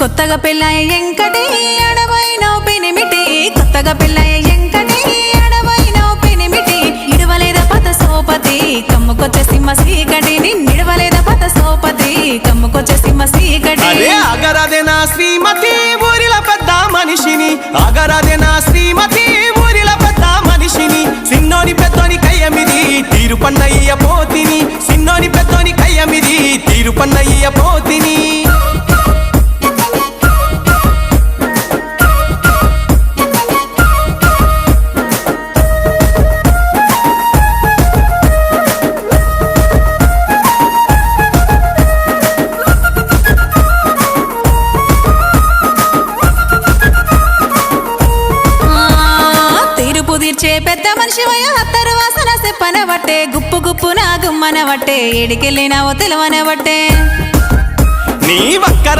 కొత్తగా పెళ్ళాయ ఎంకటి అడవైనో పెనిమిటి కొత్తగా పెళ్ళాయ ఎంకటి అడవైనో పెనిమిటి ఇడవలేద పత సోపతి కమ్ముకొచ్చే సింహ సీకటి నిడవలేద పత సోపతి కమ్ముకొచ్చే సింహ సీకటి అగరాదే నా శ్రీమతి ఊరిల పెద్ద మనిషిని అగరాదే నా శ్రీమతి ఊరిల పెద్ద మనిషిని సిన్నోని పెద్దోని కయ్యమిది తీరు పన్నయ్య పోతిని సిన్నోని పెద్దోని కయ్యమిది తీరు పన్నయ్య పోతిని తీర్చే పెద్ద మనిషి హత్తరు వాసన చెప్పనవట్టే గుప్పు గుప్పు నా గుమ్మనవట్టే ఏడికెళ్ళినావో తెలవనవట్టే నీ వక్కర